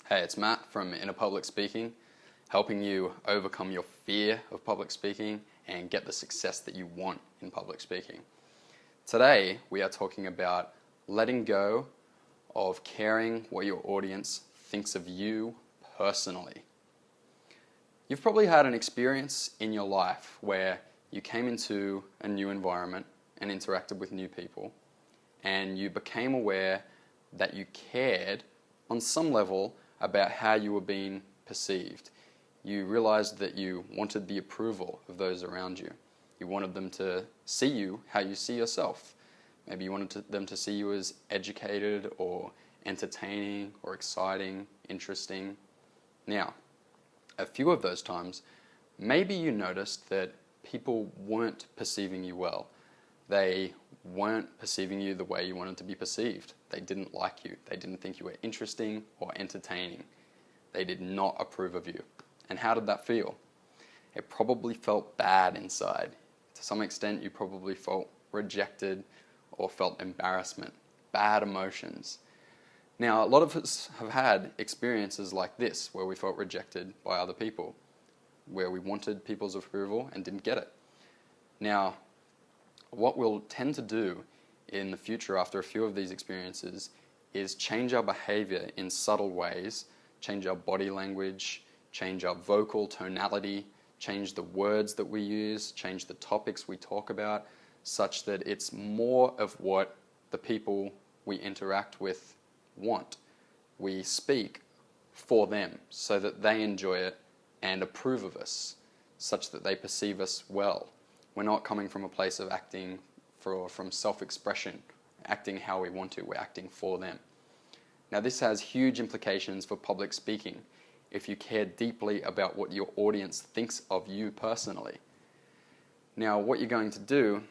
Hey, it's Matt from Inner Public Speaking, helping you overcome your fear of public speaking and get the success that you want in public speaking. Today, we are talking about letting go of caring what your audience thinks of you personally. You've probably had an experience in your life where you came into a new environment and interacted with new people, and you became aware that you cared on some level about how you were being perceived. You realized that you wanted the approval of those around you. You wanted them to see you how you see yourself. Maybe you wanted them to see you as educated or entertaining or exciting, interesting. Now, a few of those times, maybe you noticed that people weren't perceiving you well. They weren't perceiving you the way you wanted to be perceived. They didn't like you. They didn't think you were interesting or entertaining. They did not approve of you. And how did that feel? It probably felt bad inside. To some extent, you probably felt rejected or felt embarrassment, bad emotions. Now, a lot of us have had experiences like this, where we felt rejected by other people, where we wanted people's approval and didn't get it. Now, what we'll tend to do in the future after a few of these experiences is change our behavior in subtle ways, change our body language, change our vocal tonality, change the words that we use, change the topics we talk about, such that it's more of what the people we interact with want. We speak for them so that they enjoy it and approve of us, such that they perceive us well. We're not coming from a place of acting from self-expression, acting how we want to. We're acting for them. Now, this has huge implications for public speaking if you care deeply about what your audience thinks of you personally. Now, what you're going to do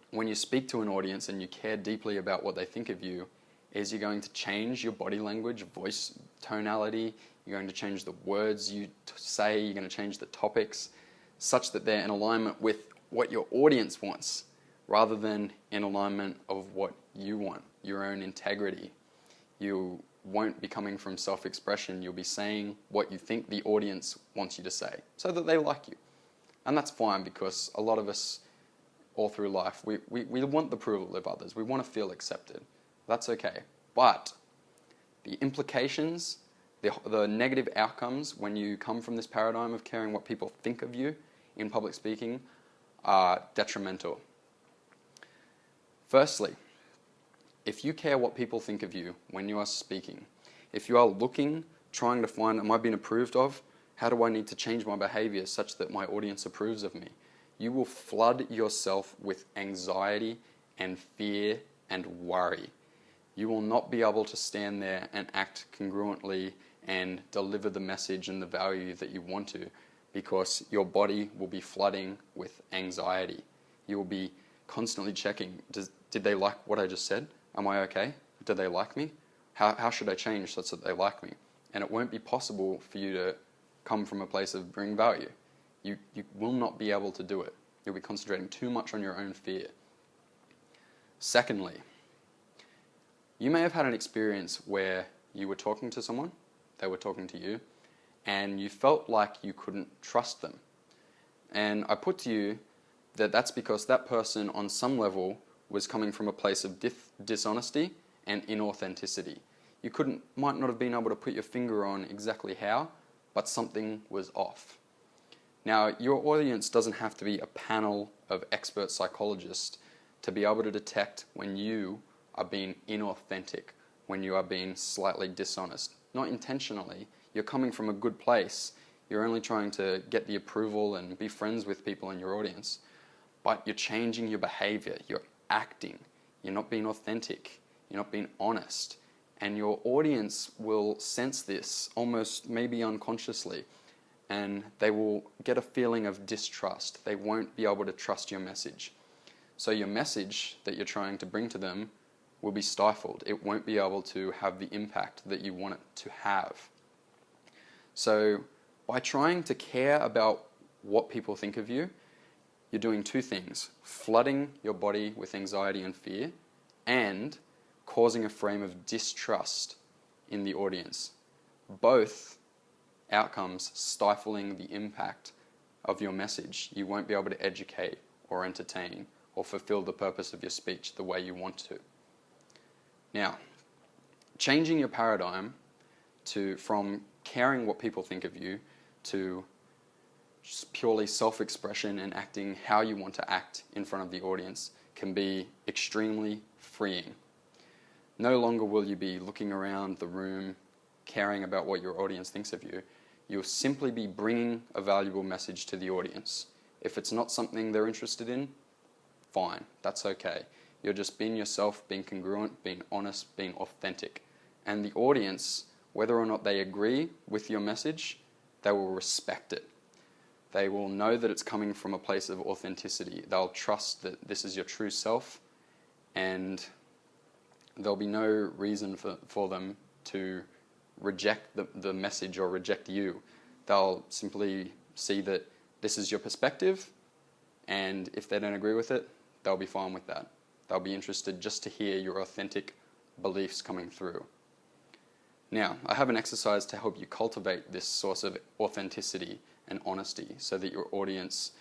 when you speak to an audience and you care deeply about what they think of you is you're going to change your body language, voice tonality, you're going to change the words you say, you're going to change the topics, such that they're in alignment with what your audience wants, rather than in alignment of what you want, your own integrity. You won't be coming from self-expression, you'll be saying what you think the audience wants you to say, so that they like you. And that's fine, because a lot of us, all through life, we want the approval of others, we want to feel accepted. That's okay. But the implications, the negative outcomes when you come from this paradigm of caring what people think of you in public speaking are detrimental. Firstly, if you care what people think of you when you are speaking, if you are trying to find, am I being approved of? How do I need to change my behavior such that my audience approves of me? You will flood yourself with anxiety and fear and worry. You will not be able to stand there and act congruently and deliver the message and the value that you want to, because your body will be flooding with anxiety. You will be constantly checking, did they like what I just said? Am I okay? Do they like me? How should I change such that they like me? And it won't be possible for you to come from a place of bringing value. You will not be able to do it. You'll be concentrating too much on your own fear. Secondly, you may have had an experience where you were talking to someone, they were talking to you, and you felt like you couldn't trust them. And I put to you that that's because that person on some level was coming from a place of dishonesty and inauthenticity. You might not have been able to put your finger on exactly how, but something was off. Now, your audience doesn't have to be a panel of expert psychologists to be able to detect when you are being inauthentic, when you are being slightly dishonest. Not intentionally. You're coming from a good place. You're only trying to get the approval and be friends with people in your audience. But you're changing your behavior. You're acting. You're not being authentic. You're not being honest. And your audience will sense this, almost maybe unconsciously, and they will get a feeling of distrust. They won't be able to trust your message. So your message that you're trying to bring to them will be stifled. It won't be able to have the impact that you want it to have. So by trying to care about what people think of you, you're doing two things: flooding your body with anxiety and fear, and causing a frame of distrust in the audience. both outcomes stifling the impact of your message. You won't be able to educate or entertain or fulfill the purpose of your speech the way you want to. Now, changing your paradigm from caring what people think of you to just purely self-expression and acting how you want to act in front of the audience can be extremely freeing. No longer will you be looking around the room caring about what your audience thinks of you. You'll simply be bringing a valuable message to the audience. If it's not something they're interested in, fine, that's okay. You're just being yourself, being congruent, being honest, being authentic. And the audience, whether or not they agree with your message, they will respect it. They will know that it's coming from a place of authenticity. They'll trust that this is your true self, and there'll be no reason for them to reject the message or reject you. They'll simply see that this is your perspective, and if they don't agree with it, they'll be fine with that. They'll be interested just to hear your authentic beliefs coming through. Now, I have an exercise to help you cultivate this source of authenticity and honesty so that your audience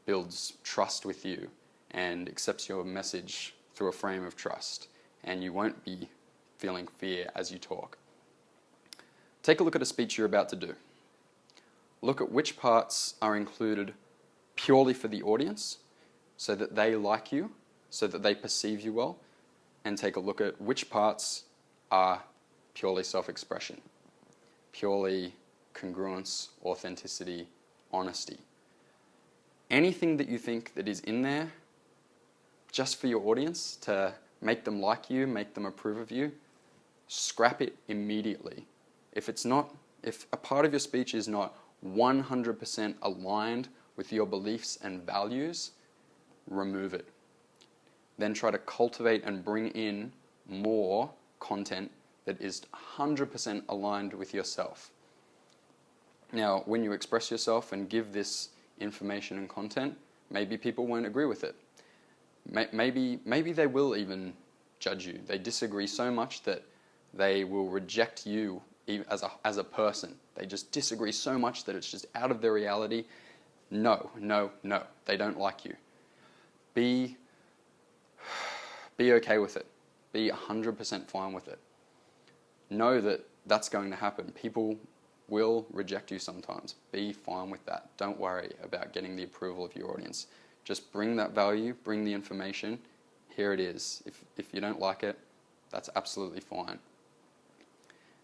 builds trust with you and accepts your message through a frame of trust, and you won't be feeling fear as you talk. Take a look at a speech you're about to do. Look at which parts are included purely for the audience so that they like you, so that they perceive you well, and take a look at which parts are purely self-expression, purely congruence, authenticity, honesty. Anything that you think that is in there just for your audience to make them like you, make them approve of you, scrap it immediately. If a part of your speech is not 100% aligned with your beliefs and values, remove it. Then try to cultivate and bring in more content that is 100% aligned with yourself. Now, when you express yourself and give this information and content, maybe people won't agree with it. Maybe they will even judge you. They disagree so much that they will reject you as a person. They just disagree so much that it's just out of their reality. No. They don't like you. Be okay with it. Be 100% fine with it. Know that that's going to happen. People will reject you sometimes. Be fine with that. Don't worry about getting the approval of your audience. Just bring that value, bring the information. Here it is. If you don't like it, that's absolutely fine.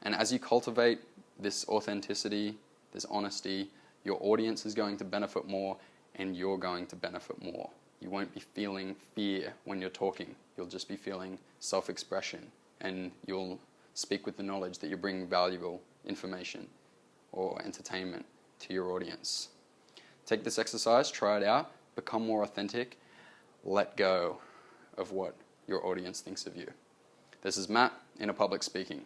And as you cultivate this authenticity, this honesty, your audience is going to benefit more and you're going to benefit more. You won't be feeling fear when you're talking. You'll just be feeling self-expression, and you'll speak with the knowledge that you're bringing valuable information or entertainment to your audience. Take this exercise, try it out, become more authentic, let go of what your audience thinks of you. This is Matt in a Public Speaking.